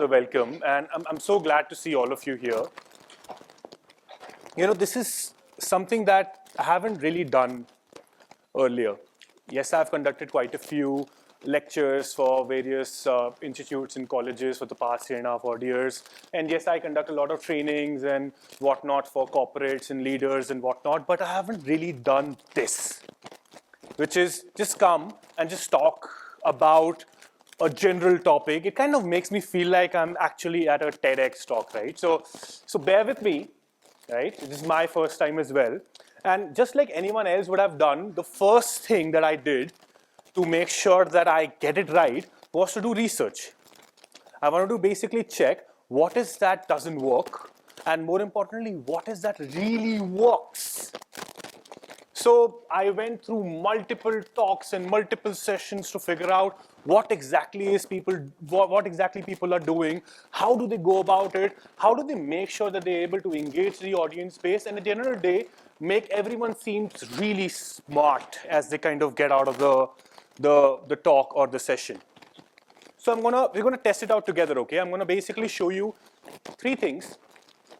the welcome, and I'm so glad to see all of you here. You know, this is something that I haven't really done earlier. Yes, I've conducted quite a few lectures for various institutes and colleges for the past 3.5 odd years. And yes, I conduct a lot of trainings and whatnot for corporates and leaders and whatnot, but I haven't really done this, which is just come and just talk about a general topic. It kind of makes me feel like I'm actually at a TEDx talk, right? So bear with me, right? This is my first time as well. And just like anyone else would have done, the first thing that I did to make sure that I get it right was to do research. I wanted to basically check what is that doesn't work, and more importantly, what is that really works. So I went through multiple talks and multiple sessions to figure out what exactly people are doing, how do they go about it, how do they make sure that they're able to engage the audience base, and at the end of the day, make everyone seem really smart as they kind of get out of the talk or the session. So we're gonna test it out together, okay? I'm gonna basically show you 3 things,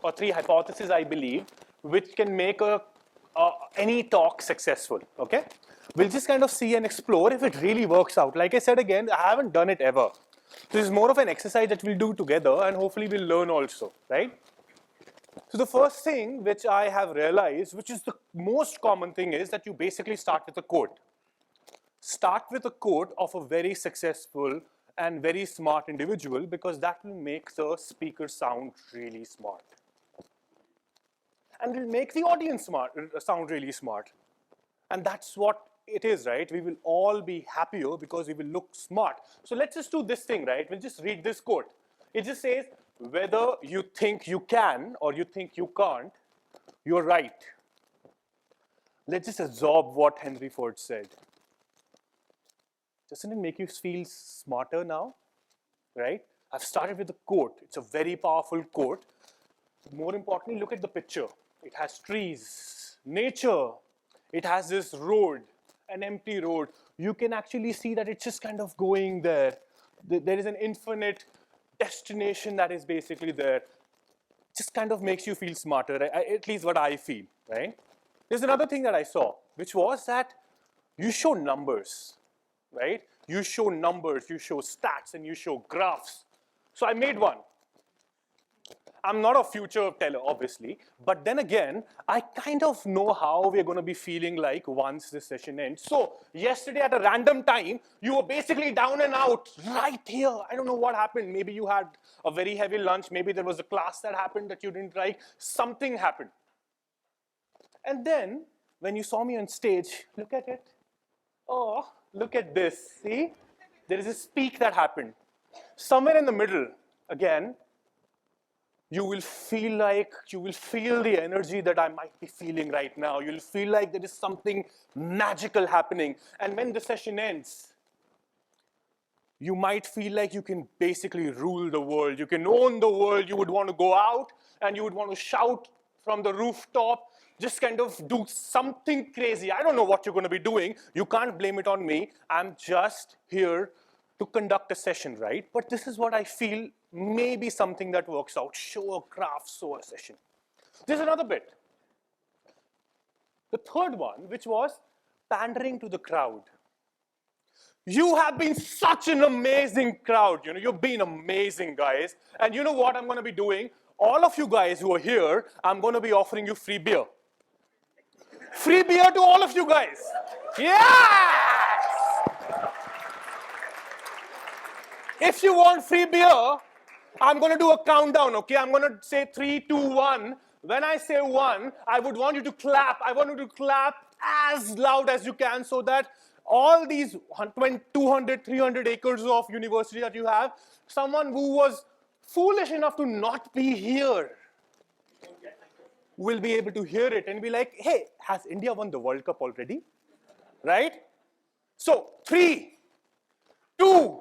or 3 hypotheses, I believe, which can make any talk successful, okay? We'll just kind of see and explore if it really works out. Like I said again, I haven't done it ever. This is more of an exercise that we'll do together, and hopefully we'll learn also, right? So the first thing which I have realized, which is the most common thing, is that you basically start with a quote. Start with a quote of a very successful and very smart individual, because that will make the speaker sound really smart. And will make the audience sound really smart. And that's what it is, right? We will all be happier because we will look smart. So let's just do this thing, right? We'll just read this quote. It just says, whether you think you can or you think you can't, you're right. Let's just absorb what Henry Ford said. Doesn't it make you feel smarter now, right? I've started with a quote. It's a very powerful quote. More importantly, look at the picture. It has trees, nature. It has this road, an empty road. You can actually see that it's just kind of going there. There is an infinite destination that is basically there. Just kind of makes you feel smarter, at least what I feel, right? There's another thing that I saw, which was that you show numbers, right? You show numbers, you show stats, and you show graphs. So I made one. I'm not a future teller, obviously, but then again, I kind of know how we're going to be feeling like once this session ends. So yesterday at a random time, you were basically down and out right here. I don't know what happened. Maybe you had a very heavy lunch. Maybe there was a class that happened that you didn't like. Something happened. And then when you saw me on stage, look at it. Oh, look at this. See? There is a peak that happened. Somewhere in the middle, again, you will feel the energy that I might be feeling right now. You'll feel like there is something magical happening. And when the session ends, you might feel like you can basically rule the world. You can own the world. You would want to go out and you would want to shout from the rooftop, just kind of do something crazy. I don't know what you're going to be doing. You can't blame it on me. I'm just here to conduct a session, right? But this is what I feel may be something that works out. Show a graph, show a session. There's another bit. The third one, which was pandering to the crowd. You have been such an amazing crowd. You know, you've been amazing, guys. And you know what I'm going to be doing? All of you guys who are here, I'm going to be offering you free beer. Free beer to all of you guys. Yes! If you want free beer, I'm going to do a countdown, okay? I'm going to say 3, 2, 1. When I say 1, I would want you to clap. I want you to clap as loud as you can so that all these 200, 300 acres of university that you have, someone who was foolish enough to not be here will be able to hear it and be like, hey, has India won the World Cup already? Right? So, 3, 2,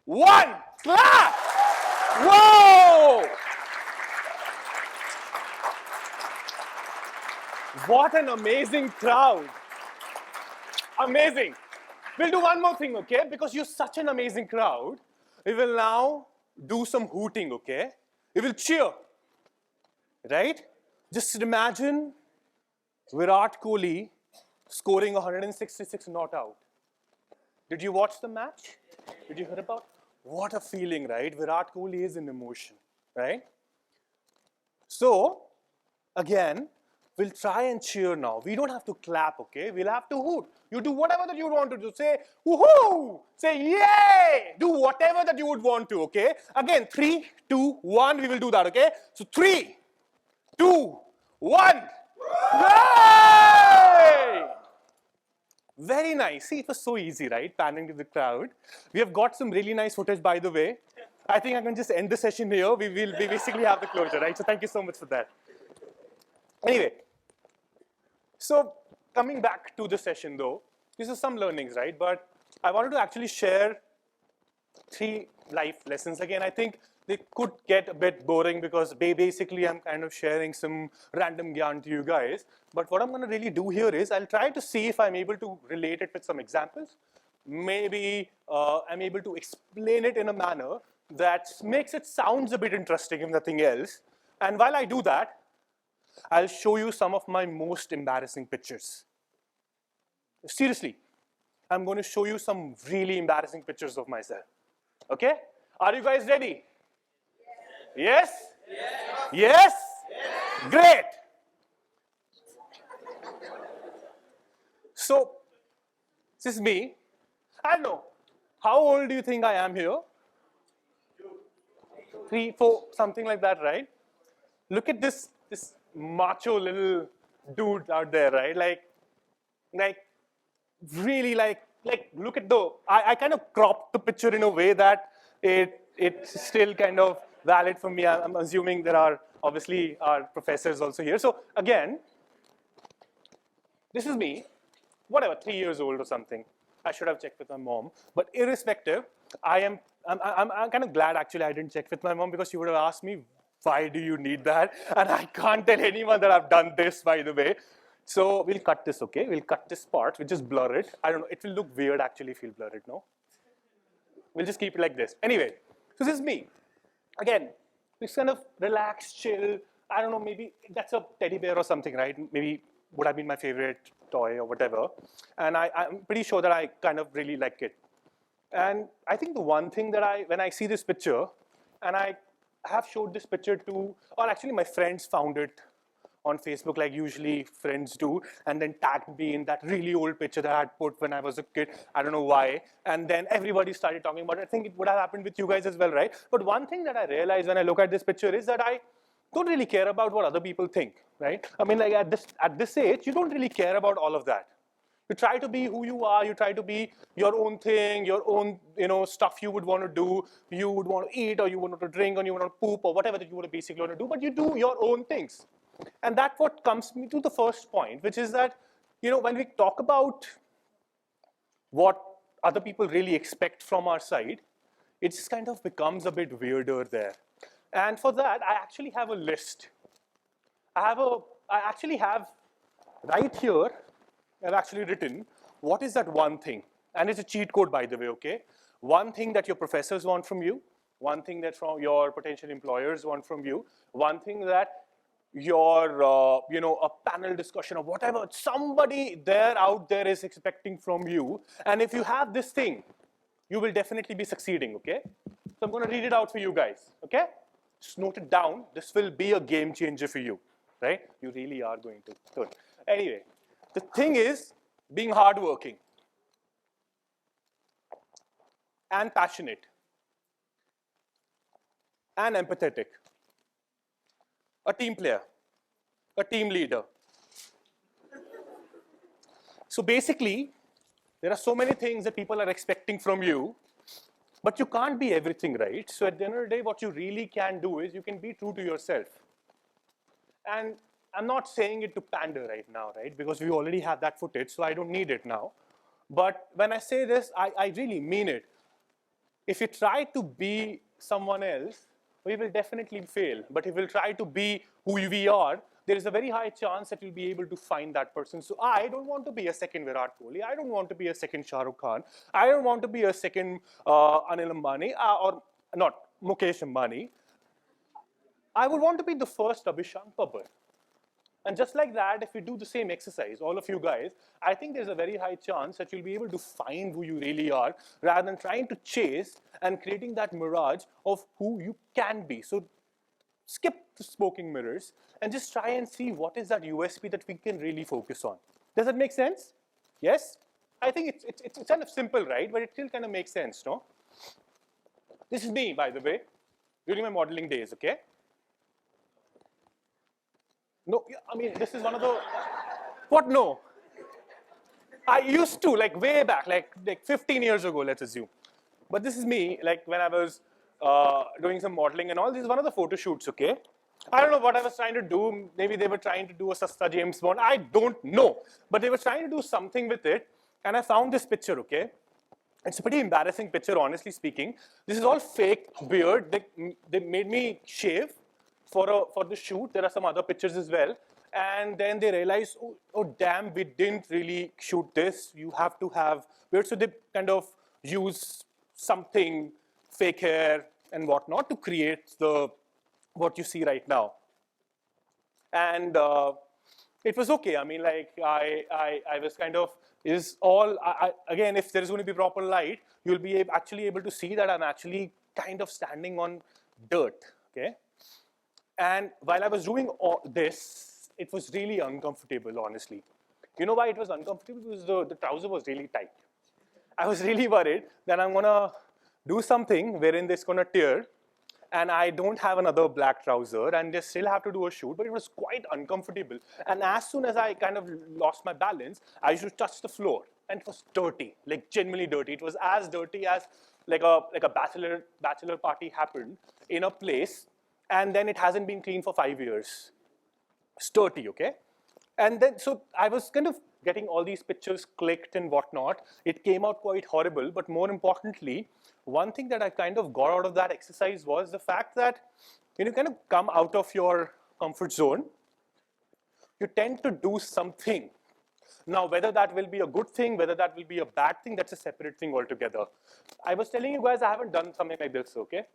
1, clap! Whoa! What an amazing crowd. Amazing. We'll do one more thing, okay? Because you're such an amazing crowd, we will now do some hooting, okay? We will cheer, right? Just imagine Virat Kohli scoring 166 not out. Did you watch the match? Did you hear about? What a feeling, right? Virat Kohli is in emotion, right? So, again, we'll try and cheer now. We don't have to clap, okay? We'll have to hoot. You do whatever that you want to do. Say, woohoo! Say, yay! Do whatever that you would want to, okay? Again, 3, 2, 1, we will do that, okay? So 3, 2, 1. Yay! Very nice. See, it was so easy, right? Panning to the crowd. We have got some really nice footage, by the way. I think I can just end the session here. We basically have the closure, right? So thank you so much for that. Anyway, so coming back to the session though, these are some learnings, right? But I wanted to actually share 3 life lessons. Again, I think they could get a bit boring because basically I'm kind of sharing some random gyan to you guys. But what I'm going to really do here is I'll try to see if I'm able to relate it with some examples. Maybe I'm able to explain it in a manner that makes it sounds a bit interesting if nothing else. And while I do that, I'll show you some of my most embarrassing pictures. Seriously, I'm going to show you some really embarrassing pictures of myself. Okay? Are you guys ready? Yes? Yes? Yes? Yes? Great! So, this is me. I don't know. How old do you think I am here? 3, 4, something like that, right? Look at this macho little dude out there, right? Like really look at I kind of cropped the picture in a way that it's still kind of valid for me. I'm assuming there are obviously our professors also here. So again, this is me, whatever, 3 years old or something. I should have checked with my mom. But irrespective, I'm kind of glad actually I didn't check with my mom because she would have asked me, why do you need that? And I can't tell anyone that I've done this, by the way. So we'll cut this, okay? We'll cut this part. We'll just blur it. I don't know. It will look weird actually if we'll blur it, no? We'll just keep it like this. Anyway, so this is me. Again, it's kind of relaxed, chill. I don't know, maybe that's a teddy bear or something, right? Maybe would have been my favorite toy or whatever. And I'm pretty sure that I kind of really like it. And I think the one thing that when I see this picture, and I have showed this picture to, or actually my friends found it on Facebook, like usually friends do, and then tagged me in that really old picture that I had put when I was a kid. I don't know why. And then everybody started talking about it. I think it would have happened with you guys as well, right? But one thing that I realized when I look at this picture is that I don't really care about what other people think, right? I mean, like at this age, you don't really care about all of that. You try to be who you are. You try to be your own thing, your own, stuff you would want to do. You would want to eat, or you would want to drink, or you want to poop, or whatever that you would basically want to do. But you do your own things. And that's what comes me to the first point, which is that, when we talk about what other people really expect from our side, it just kind of becomes a bit weirder there. And for that, I actually have a list. I actually have right here, I've actually written, what is that one thing? And it's a cheat code, by the way, okay? One thing that your professors want from you, one thing that from your potential employers want from you, one thing that your, a panel discussion or whatever, somebody there out there is expecting from you. And if you have this thing, you will definitely be succeeding, okay? So I'm going to read it out for you guys, okay? Just note it down. This will be a game changer for you, right? You really are going to. Good. Anyway, the thing is being hardworking and passionate and empathetic, a team player, a team leader. So basically, there are so many things that people are expecting from you, but you can't be everything, right? So at the end of the day, what you really can do is you can be true to yourself. And I'm not saying it to pander right now, right? Because we already have that footage, so I don't need it now. But when I say this, I really mean it. If you try to be someone else, we will definitely fail. But if we'll try to be who we are, there is a very high chance that you'll be able to find that person. So I don't want to be a second Virat Kohli. I don't want to be a second Shah Rukh Khan. I don't want to be a second Anil Ambani, or not Mukesh Ambani, I would want to be the first Abhishank Babbar. And just like that, if we do the same exercise, all of you guys, I think there's a very high chance that you'll be able to find who you really are rather than trying to chase and creating that mirage of who you can be. So skip the smoking mirrors and just try and see what is that USP that we can really focus on. Does that make sense? Yes? I think it's kind of simple, right? But it still kind of makes sense, no? This is me, by the way, during my modeling days, okay? No, I mean, this is one of the, what no? I used to, like way back, like 15 years ago, let's assume. But this is me, like when I was doing some modeling and all. This is one of the photo shoots, okay? I don't know what I was trying to do. Maybe they were trying to do a Sasta James Bond. I don't know. But they were trying to do something with it. And I found this picture, okay? It's a pretty embarrassing picture, honestly speaking. This is all fake beard. They made me shave for the shoot. There are some other pictures as well. And then they realized, oh damn, we didn't really shoot this. You have to have beard. So they kind of use something, fake hair and whatnot, to create what you see right now. And it was okay. I mean, like I was kind of, again, if there is going to be proper light, you'll be actually able to see that I'm actually kind of standing on dirt, okay? And while I was doing all this, it was really uncomfortable, honestly. You know why it was uncomfortable? Because the trouser was really tight. I was really worried that I'm gonna do something wherein it's gonna tear, and I don't have another black trouser, and they still have to do a shoot, but it was quite uncomfortable. And as soon as I kind of lost my balance, I used to touch the floor, and it was dirty, like genuinely dirty. It was as dirty as like a bachelor party happened in a place, and then it hasn't been cleaned for 5 years. It's dirty, okay? And then, so I was kind of getting all these pictures clicked and whatnot. It came out quite horrible, but more importantly, one thing that I kind of got out of that exercise was the fact that when you kind of come out of your comfort zone, you tend to do something. Now, whether that will be a good thing, whether that will be a bad thing, that's a separate thing altogether. I was telling you guys I haven't done something like this, okay?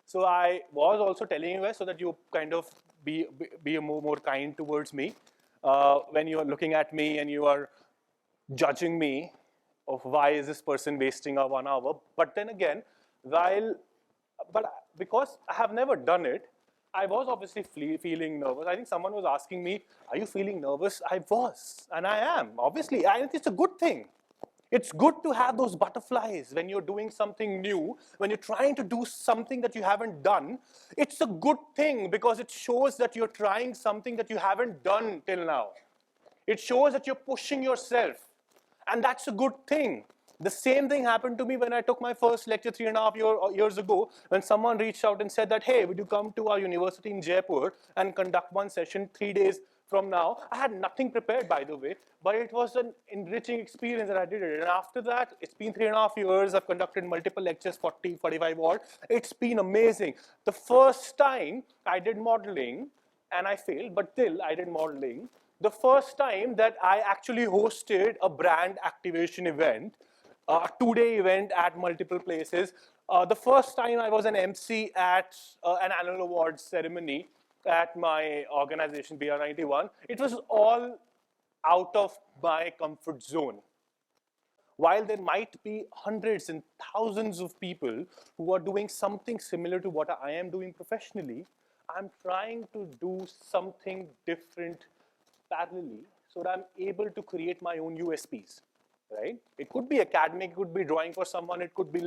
So I was also telling you guys so that you kind of be more kind towards me when you are looking at me and you are judging me of why is this person wasting a 1 hour. But then again, because I have never done it, I was obviously feeling nervous. I think someone was asking me, are you feeling nervous? I was, and I am, obviously. And it's a good thing. It's good to have those butterflies when you're doing something new, when you're trying to do something that you haven't done. It's a good thing because it shows that you're trying something that you haven't done till now. It shows that you're pushing yourself, and that's a good thing. The same thing happened to me when I took my first lecture 3.5 years ago, when someone reached out and said that, hey, would you come to our university in Jaipur and conduct one session 3 days from now? I had nothing prepared, by the way, but it was an enriching experience that I did it. And after that, it's been 3.5 years. I've conducted multiple lectures, 40, 45 odd. It's been amazing. The first time I did modeling, and I failed, but still I did modeling. The first time that I actually hosted a brand activation event, a 2-day event at multiple places. The first time I was an MC at an annual awards ceremony at my organization, Bira 91, it was all out of my comfort zone. While there might be hundreds and thousands of people who are doing something similar to what I am doing professionally, I'm trying to do something different parallelly so that I'm able to create my own USPs. Right? It could be academic, it could be drawing for someone, it could be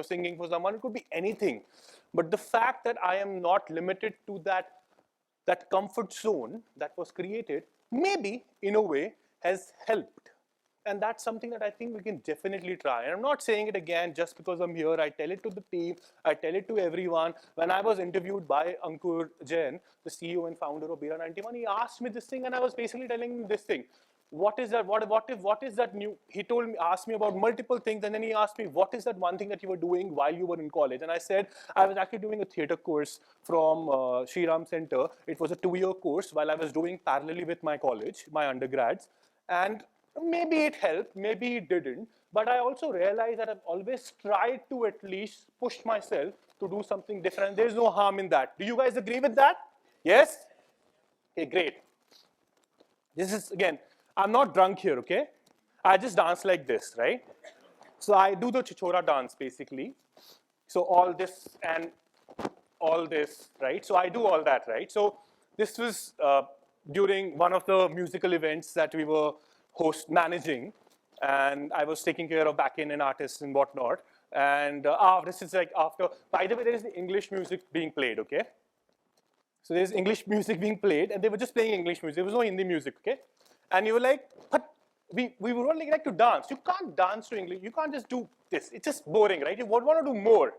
singing for someone, it could be anything. But the fact that I am not limited to that comfort zone that was created, maybe in a way has helped. And that's something that I think we can definitely try. And I'm not saying it again just because I'm here. I tell it to the team, I tell it to everyone. When I was interviewed by Ankur Jain, the CEO and founder of Bira 91, he asked me this thing, and I was basically telling him this thing. What is that? What is that new? He asked me about multiple things, and then he asked me, what is that one thing that you were doing while you were in college? And I said, I was actually doing a theater course from Shriram Center. It was a 2-year course while I was doing parallelly with my college, my undergrads. And maybe it helped, maybe it didn't. but I also realized that I've always tried to at least push myself to do something different. There's no harm in that. Do you guys agree with that? Yes? Okay, great. This is, again, I'm not drunk here, okay? I just dance like this, right? So I do the chichora dance, basically. So all this and all this, right? So I do all that, right? So this was during one of the musical events that we were managing, and I was taking care of back-end and artists and whatnot. And this is like after, by the way, there is the English music being played, okay? So there's English music being played, and they were just playing English music. There was no Hindi music, okay? And you were like, but we would only like to dance. You can't dance to English. You can't just do this. It's just boring, right? You would want to do more.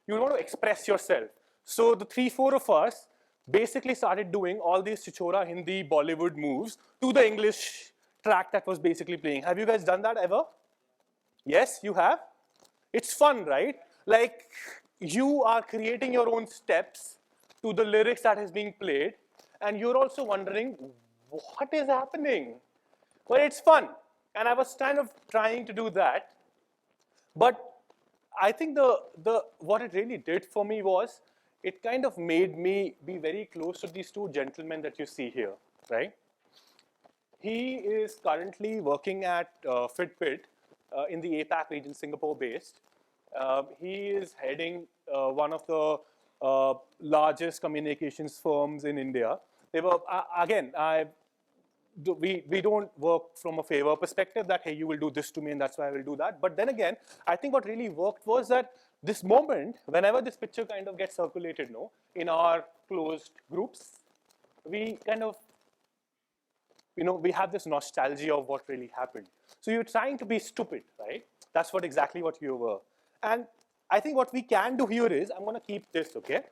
You would want to express yourself. So the 3-4 of us basically started doing all these chichora Hindi Bollywood moves to the English track that was basically playing. Have you guys done that ever? Yes, you have? It's fun, right? Like, you are creating your own steps to the lyrics that is being played, and you're also wondering, what is happening? But it's fun. And I was kind of trying to do that. But I think what it really did for me was, it kind of made me be very close to these two gentlemen that you see here, right? He is currently working at Fitbit in the APAC region, Singapore based. He is heading one of the largest communications firms in India. They were, again, we don't work from a favor perspective that, hey, you will do this to me and that's why I will do that. But then again, I think what really worked was that this moment, whenever this picture kind of gets circulated, no, in our closed groups, we kind of, we have this nostalgia of what really happened. So you're trying to be stupid, right? That's exactly what you were. And I think what we can do here is, I'm going to keep this, okay?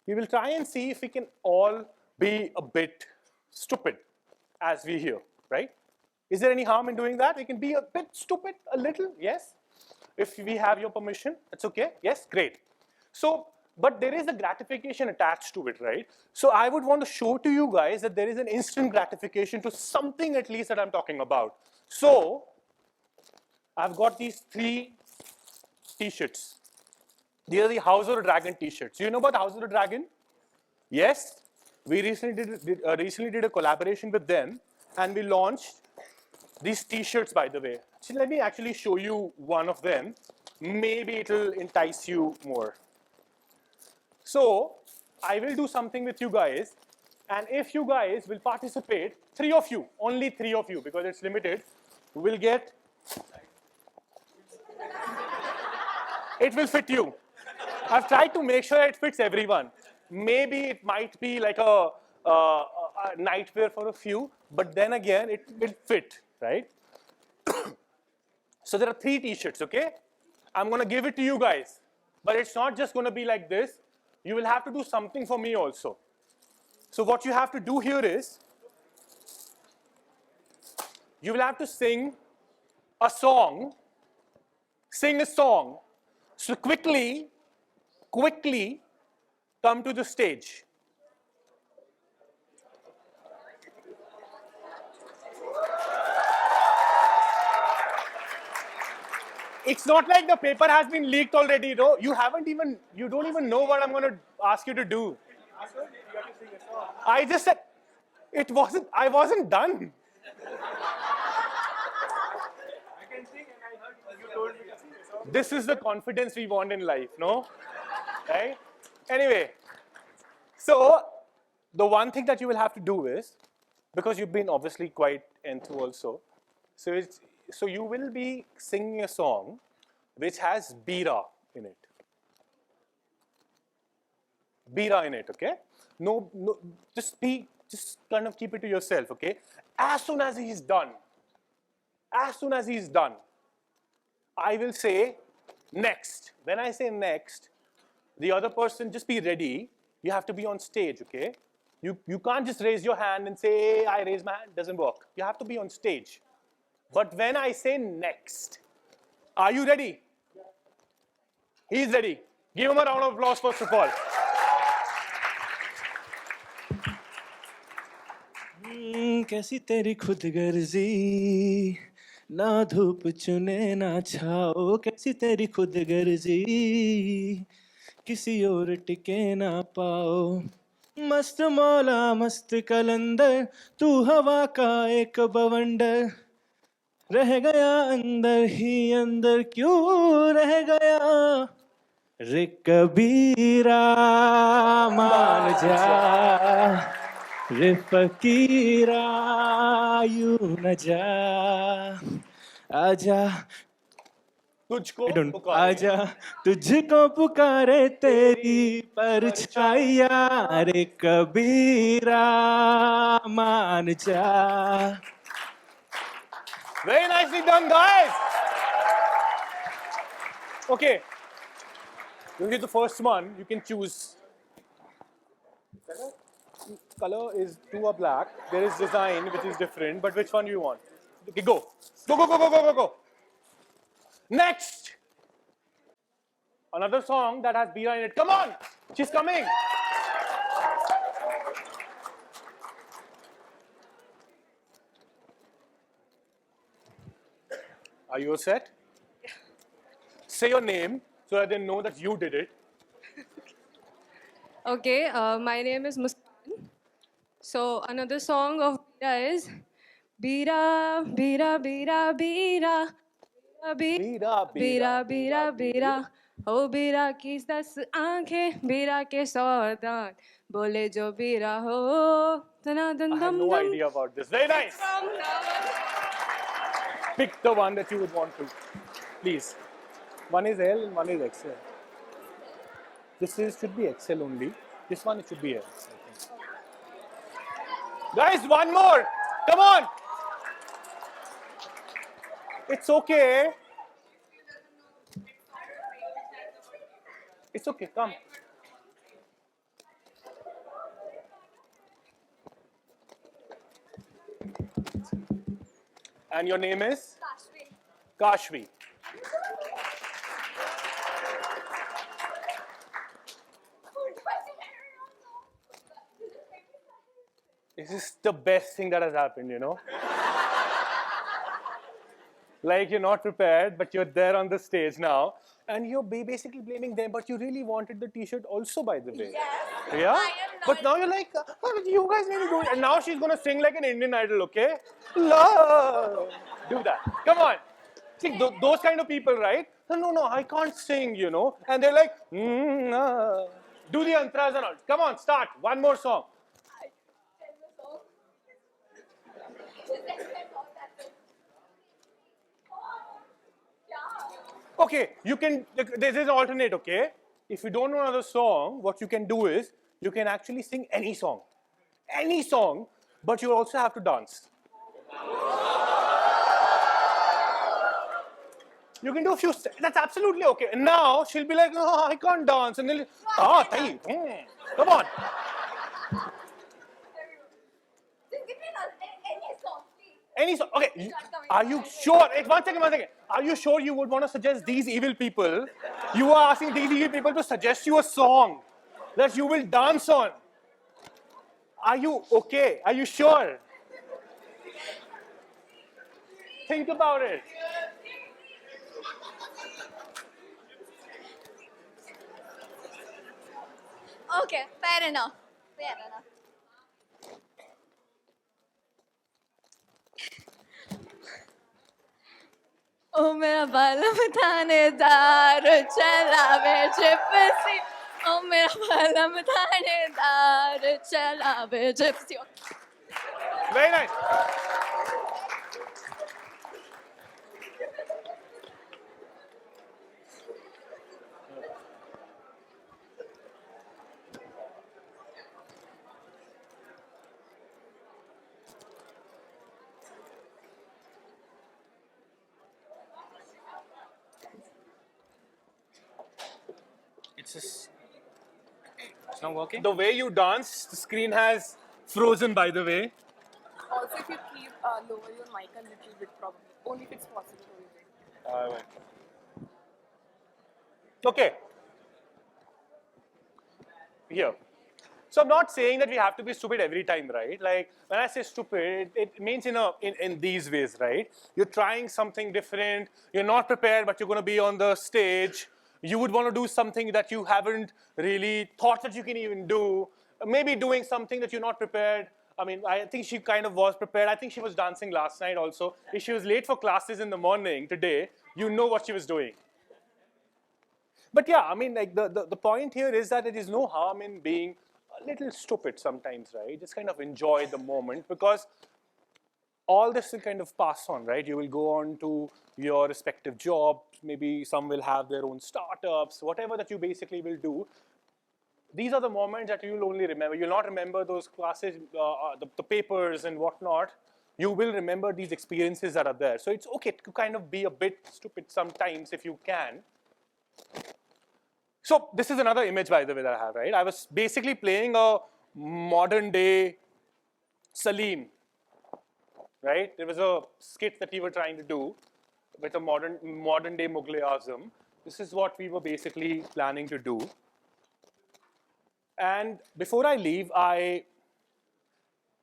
We will try and see if we can all be a bit stupid as we hear, right? Is there any harm in doing that? We can be a bit stupid, a little, yes? If we have your permission, that's okay, yes, great. So, but there is a gratification attached to it, right? So I would want to show to you guys that there is an instant gratification to something at least that I'm talking about. So, I've got these 3 t-shirts. These are the House of the Dragon t-shirts. Do you know about House of the Dragon? Yes? We recently did a collaboration with them, and we launched these t-shirts, by the way. So let me actually show you one of them. Maybe it'll entice you more. So I will do something with you guys, and if you guys will participate, 3 of you, only 3 of you, because it's limited, will get, it will fit you. I've tried to make sure it fits everyone. Maybe it might be like a nightwear for a few, but then again, it will fit, right? So there are 3 t-shirts, okay? I'm going to give it to you guys, but it's not just going to be like this. You will have to do something for me also. So what you have to do here is, you will have to sing a song. Sing a song. So quickly come to the stage. It's not like the paper has been leaked already, no? You don't even know what I'm going to ask you to do. I just said, I wasn't done. This is the confidence we want in life, no? Right? Anyway, so the one thing that you will have to do is, because you've been obviously quite into also, so you will be singing a song which has Bira in it. Bira in it, okay? No, just kind of keep it to yourself, okay? As soon as he's done, I will say next. When I say next, the other person, just be ready. You have to be on stage, okay? You can't just raise your hand and say, hey, I raise my hand. Doesn't work. You have to be on stage. But when I say next, are you ready? He's ready. Give him a round of applause first of all. कैसी तेरी खुदगर्जी ना धूप चुने ना छाओ, कैसी तेरी खुद गर्जी, किसी और टिके ना पाओ। मस्त मौला मस्त कलंदर, तू हवा का एक बवंडर, रह गया अंदर ही अंदर क्यों रह गया। रे कबीरा मान जा, रे फकीरा यूं न जा, आजा तुझको पुकारे आजा तुझको पुकारे तेरी परछाइया, रे कबीरा मान जा। Very nicely done, guys. Okay, this is the first one. You can choose. Color is two are black. There is design which is different, but which one do you want? Okay, go. Go, go, go, go, go, go, go. Next. Another song that has Bira in it. Come on. She's coming. Are you all set? Say your name so that they know that you did it. Okay, my name is Muskan. So another song of Bira is Bira, Bira, Bira, Bira, Bira, Bira, Bira, Bira. Oh Bira की 10 आंखें, Bira के 100 दांत, बोले जो Bira हो, तना दम I had दम no दम. idea about this. Very nice. Pick the one that you would want to. Please. One is L and one is XL. Should be XL only. This one it should be L. I think. Guys, one more. Come on. It's okay. It's okay. Come. And your name is? Kashvi. This is the best thing that has happened, you know? Like you're not prepared, but you're there on the stage now, and you're basically blaming them, but you really wanted the t-shirt also, by the way. Yes. Yeah? I am not. But now you're like, oh, you guys need to do it. And now she's gonna sing like an Indian Idol, okay? Love. Do that. Come on. See, those kind of people, right? No, I can't sing, you know? And they're like, do the antras and all. Come on, start. One more song. Okay, you can, this is alternate, okay? If you don't know another song, what you can do is, you can actually sing any song, but you also have to dance. You can do a few, that's absolutely okay. And now, she'll be like, oh, I can't dance. And then, come on. Just give me any song, please. Any song, okay. Are you sure? One second. Are you sure you would want to suggest these evil people? You are asking these evil people to suggest you a song that you will dance on. Are you okay? Are you sure? Think about it. Okay, fair enough. Fair enough. ओ मेरा बालम थानेदार चलावे Gypsy ओ मेरा बालम थानेदार चलावे Gypsy Very nice. It's not working? The way you dance, the screen has frozen, by the way. Also, if you keep lower your mic a little bit, probably only if it's possible. Okay. Here. So I'm not saying that we have to be stupid every time, right? Like when I say stupid, it means in these ways, right? You're trying something different. You're not prepared, but you're going to be on the stage. You would want to do something that you haven't really thought that you can even do. Maybe doing something that you're not prepared. I mean, I think she kind of was prepared. I think she was dancing last night also. If she was late for classes in the morning today, you know what she was doing. But yeah, I mean, like the point here is that it is no harm in being a little stupid sometimes, right? Just kind of enjoy the moment because all this will kind of pass on, right? You will go on to your respective jobs. Maybe some will have their own startups, whatever that you basically will do. These are the moments that you'll only remember. You'll not remember those classes, the papers and whatnot. You will remember these experiences that are there. So it's okay to kind of be a bit stupid sometimes if you can. So this is another image, by the way, that I have, right? I was basically playing a modern day Salim, right? There was a skit that we were trying to do with a modern day Mughal-e-Azam. This is what we were basically planning to do. And before I leave, I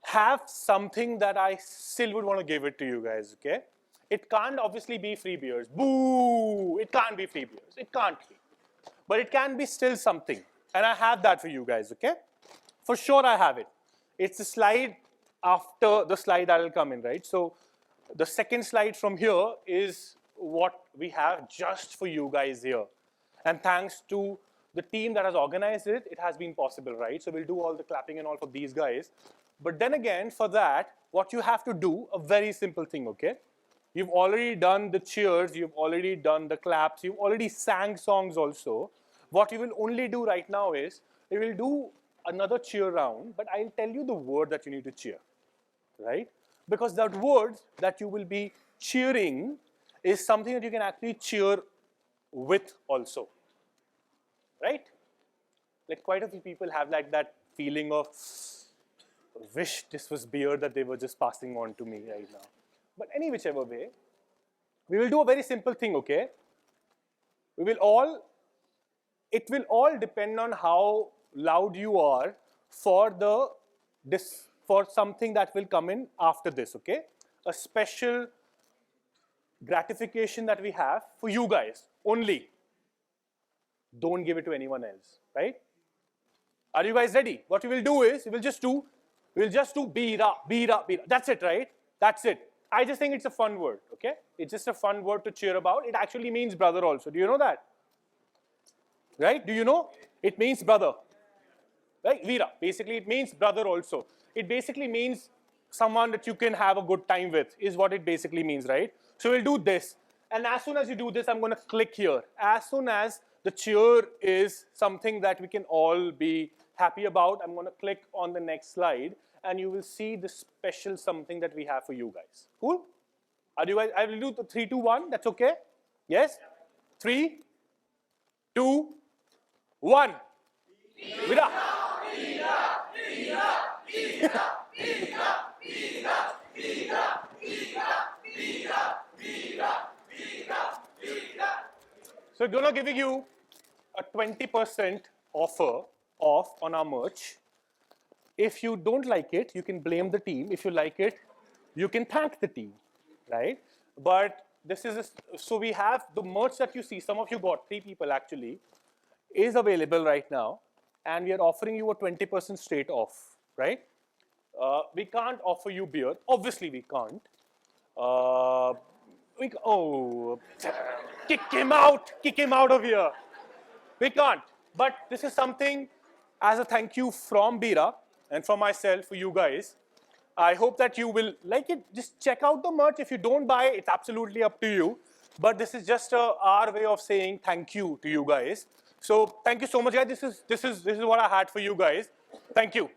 have something that I still would want to give it to you guys, okay? It can't obviously be free beers. Boo! It can't be free beers. It can't be. But it can be still something. And I have that for you guys, okay? For sure I have it. It's the slide after the slide that will come in, right? So the second slide from here is what we have just for you guys here. And thanks to the team that has organized it, it has been possible, right? So we'll do all the clapping and all for these guys. But then again, for that, what you have to do, a very simple thing, okay? You've already done the cheers, you've already done the claps, you've already sang songs also. What you will only do right now is, you will do another cheer round, but I'll tell you the word that you need to cheer, right? Because that word that you will be cheering is something that you can actually cheer with also, right? Like quite a few people have like that feeling of, wish this was beer that they were just passing on to me right now. But any whichever way, we will do a very simple thing, okay? It will all depend on how loud you are for something that will come in after this, okay? A special gratification that we have for you guys only. Don't give it to anyone else, right? Are you guys ready? What we will do is, we'll just do Bira, Bira, Bira. That's it, right? That's it. I just think it's a fun word, okay? It's just a fun word to cheer about. It actually means brother also. Do you know that? Right? Do you know? It means brother. Right? Veera. Basically, it means brother also. It basically means someone that you can have a good time with, is what it basically means, right? So we'll do this. And as soon as you do this, I'm going to click here. As soon as the cheer is something that we can all be happy about, I'm going to click on the next slide. And you will see the special something that we have for you guys. Cool? Are you guys? I will do the 3, 2, 1. That's okay? Yes? 3, 2, 1. Bira. So we're gonna giving you a 20% offer off on our merch. If you don't like it, you can blame the team. If you like it, you can thank the team, right? But this is, so we have the merch that you see, some of you got, 3 people actually, is available right now. And we are offering you a 20% straight off, right? We can't offer you beer. Obviously, we can't. Kick him out of here. We can't. But this is something as a thank you from Bira and from myself for you guys. I hope that you will like it. Just check out the merch. If you don't buy, it's absolutely up to you. But this is just our way of saying thank you to you guys. So thank you so much, guys. This is what I had for you guys. Thank you.